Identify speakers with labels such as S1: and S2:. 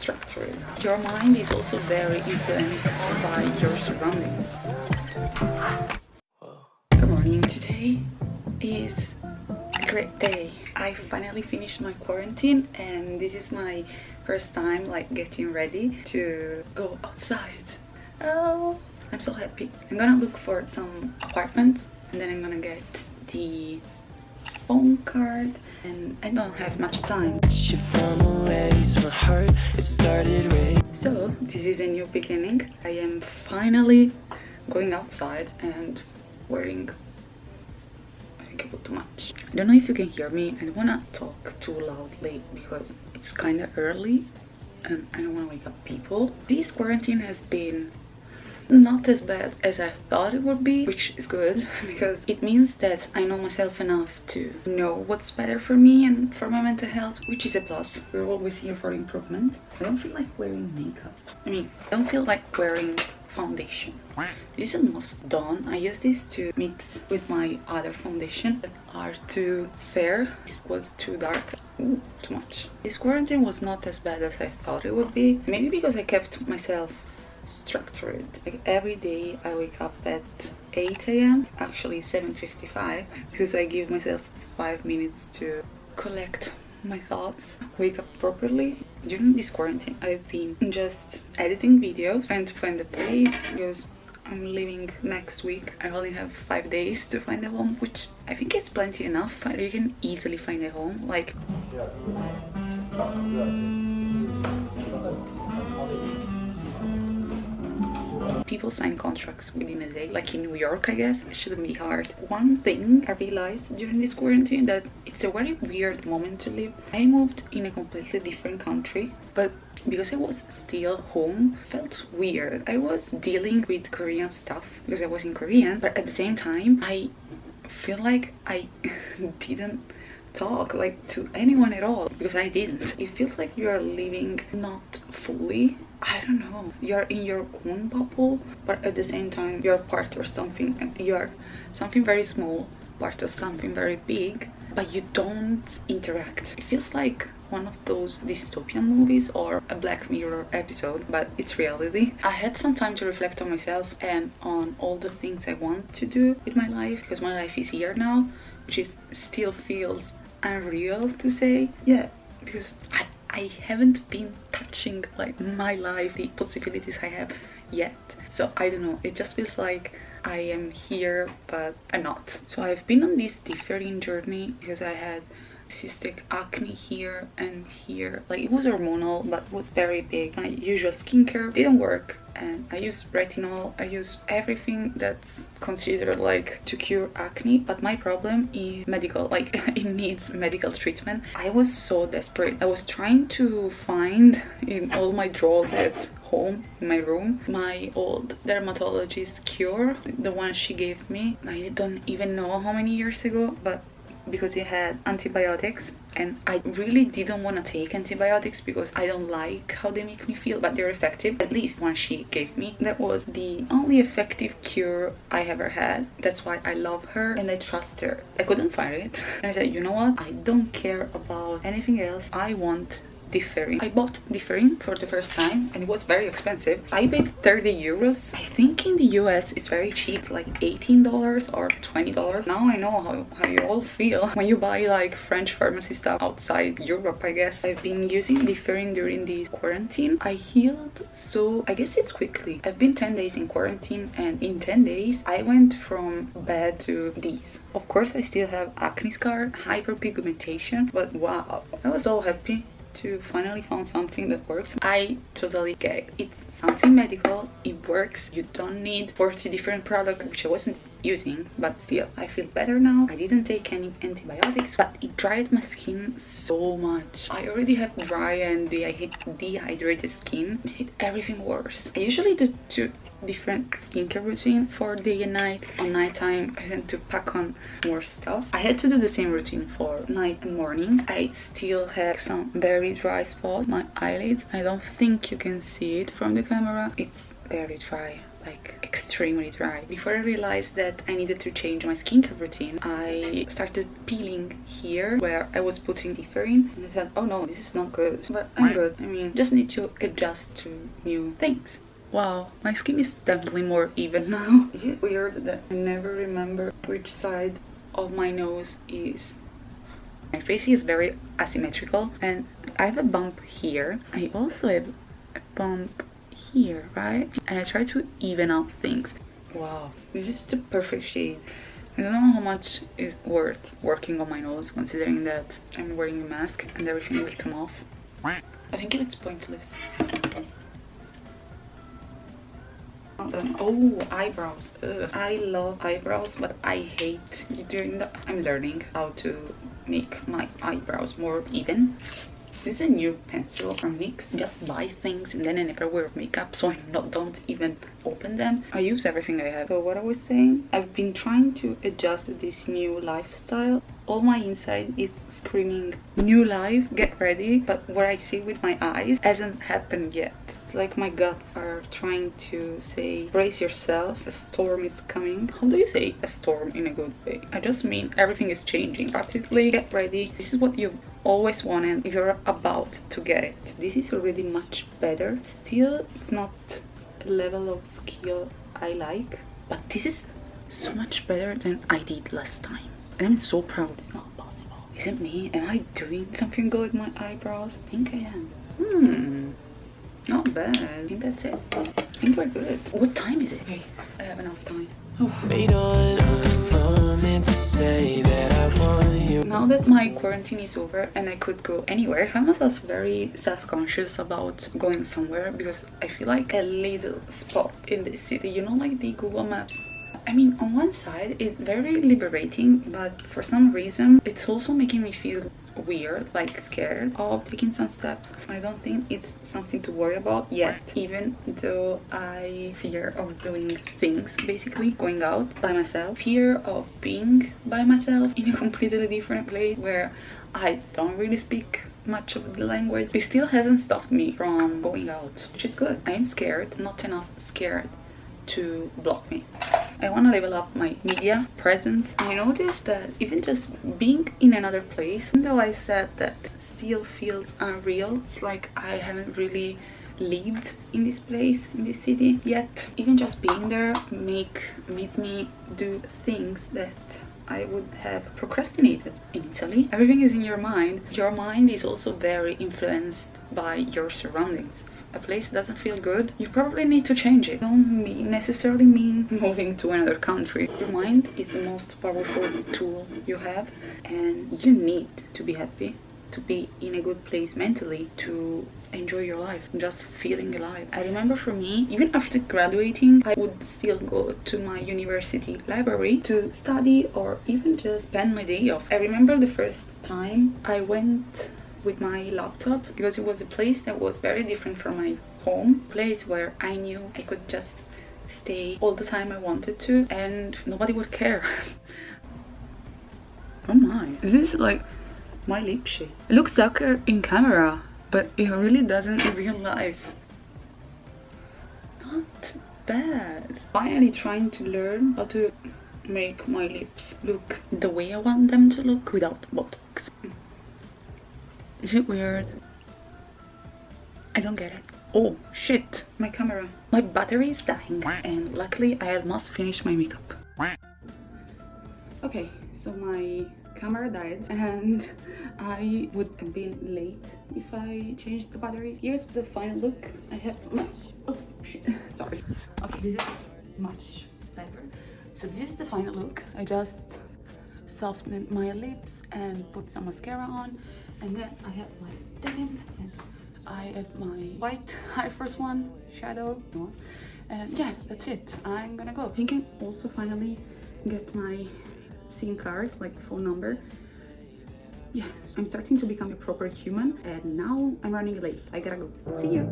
S1: structured. Your mind is also very influenced by your surroundings. Good morning. Today is a great day. I finally finished my quarantine and this is my first time like getting ready to go outside. Oh, I'm so happy. I'm gonna look for some apartments and then I'm gonna get the phone card, and I don't have much time. So this is a new beginning. I am finally going outside and wearing, I think I put too much. I don't know if you can hear me. I don't want to talk too loudly because it's kind of early and I don't want to wake up people. This quarantine has been not as bad as I thought it would be, which is good because it means that I know myself enough to know what's better for me and for my mental health, which is a plus. We're always here for improvement. I don't feel like wearing makeup. I don't feel like wearing foundation. This is almost done. I use this to mix with my other foundation that are too fair. This was too dark. Ooh, too much. This quarantine was not as bad as I thought it would be. Maybe because I kept myself structured. Like every day I wake up at 8 a.m. actually 7:55 because I give myself 5 minutes to collect my thoughts, wake up properly. During this quarantine I've been just editing videos, trying to find a place because I'm leaving next week. I only have 5 days to find a home, which I think is plenty enough. You can easily find a home. Like people sign contracts within a day, like in New York, I guess. It shouldn't be hard. One thing I realized during this quarantine, that it's a very weird moment to live. I moved in a completely different country, but because I was still home, felt weird. I was dealing with Korean stuff because I was in Korean, but at the same time, I feel like I didn't talk like to anyone at all because I didn't. It feels like you are living not fully. I don't know, you're in your own bubble, but at the same time you're part of something, and you're something very small, part of something very big, but you don't interact. It feels like one of those dystopian movies or a Black Mirror episode, but it's reality. I had some time to reflect on myself and on all the things I want to do with my life, because my life is here now, which is still feels unreal to say. Yeah, because I haven't been touching like my life, the possibilities I have yet. So I don't know, it just feels like I am here but I'm not. So I've been on this Differin journey because I had cystic acne here and here. Like it was hormonal but was very big. My usual skincare didn't work and I used retinol, I used everything that's considered like to cure acne, but my problem is medical, like it needs medical treatment. I was so desperate. I was trying to find in all my drawers at home in my room my old dermatologist cure, the one she gave me. I don't even know how many years ago, but because it had antibiotics and I really didn't want to take antibiotics because I don't like how they make me feel, but they're effective. At least one she gave me, that was the only effective cure I ever had. That's why I love her and I trust her. I couldn't find it and I said, you know what, I don't care about anything else, I want Differin. I bought Differin for the first time and it was very expensive. I paid 30 euros. I think in the US it's very cheap, like $18 or $20. Now I know how you all feel when you buy like French pharmacy stuff outside Europe, I guess. I've been using Differin during this quarantine. I healed, so I guess it's quickly. I've been 10 days in quarantine and in 10 days I went from bad to this. Of course I still have acne scar, hyperpigmentation, but wow, I was all happy to finally find something that works. I totally get it. It's something medical, it works. You don't need 40 different products, which I wasn't using, but still I feel better now. I didn't take any antibiotics, but it dried my skin so much. I already have dry and dehydrated skin. It made everything worse. I usually do two different skincare routine for day and night. On nighttime I tend to pack on more stuff. I had to do the same routine for night and morning. I still have some very dry spots, my eyelids. I don't think you can see it from the camera. It's very dry. like extremely dry. Before I realized that I needed to change my skincare routine, I started peeling here where I was putting Differin, and I thought, oh no, this is not good. But I'm good. I mean, just need to adjust to new things. Wow, my skin is definitely more even now. Is it weird that I never remember which side of my nose is? My face is very asymmetrical, and I have a bump here. I also have a bump here, right? And I try to even out things. Wow, this is the perfect shade. I don't know how much is worth working on my nose, considering that I'm wearing a mask and everything will come off. I think it's pointless. Oh, eyebrows. Ugh. I love eyebrows, but I hate doing that. I'm learning how to make my eyebrows more even. This is a new pencil from NYX. Just buy things and then I never wear makeup, so don't even open them. I use everything I have. So what I was saying, I've been trying to adjust to this new lifestyle. All my inside is screaming new life, get ready, but what I see with my eyes hasn't happened yet. It's like my guts are trying to say, brace yourself, a storm is coming. How do you say a storm in a good way? I just mean everything is changing. Practically, get ready. This is what you always wanted if you're about to get it. This is already much better. Still, it's not a level of skill I like, but this is so much better than I did last time. And I'm so proud. It's not possible. Is it me? Am I doing something good with my eyebrows? I think I am. Not bad. I think that's it. I think we're good. What time is it? Okay, I have enough time. Now that my quarantine is over and I could go anywhere, I find myself very self-conscious about going somewhere because I feel like a little spot in the city, you know, like the Google Maps. I mean, on one side, it's very liberating, but for some reason, it's also making me feel weird, like scared of taking some steps. I don't think it's something to worry about yet, even though I fear of doing things, basically going out by myself, fear of being by myself in a completely different place where I don't really speak much of the language. It still hasn't stopped me from going out, which is good. I am scared, not enough scared to block me. I want to level up my media presence. I noticed that even just being in another place, even though I said that still feels unreal, it's like I haven't really lived in this place, in this city yet. Even just being there made me do things that I would have procrastinated in Italy. Everything is in your mind. Your mind is also very influenced by your surroundings. A place doesn't feel good, you probably need to change it. Don't necessarily mean moving to another country. Your mind is the most powerful tool you have, and you need to be happy, to be in a good place mentally, to enjoy your life, just feeling alive. I remember for me, even after graduating, I would still go to my university library to study or even just spend my day off. I remember the first time I went with my laptop because it was a place that was very different from my home, place where I knew I could just stay all the time I wanted to and nobody would care. Oh my, is this like my lip shade? It looks darker in camera, but it really doesn't in real life. Not bad. Finally trying to learn how to make my lips look the way I want them to look without Botox. Is it weird? I don't get it. Oh shit, my camera. My battery is dying and luckily I almost finished my makeup. Okay, so my camera died and I would have been late if I changed the batteries. Here's the final look. I have my... Oh shit, sorry. Okay, this is much better. So this is the final look. I just softened my lips and put some mascara on. And then I have my denim and I have my white Air Force One shadow. And yeah, that's it. I'm gonna go. I think I also finally get my SIM card, like the phone number. Yeah, I'm starting to become a proper human and now I'm running late. I gotta go. See you.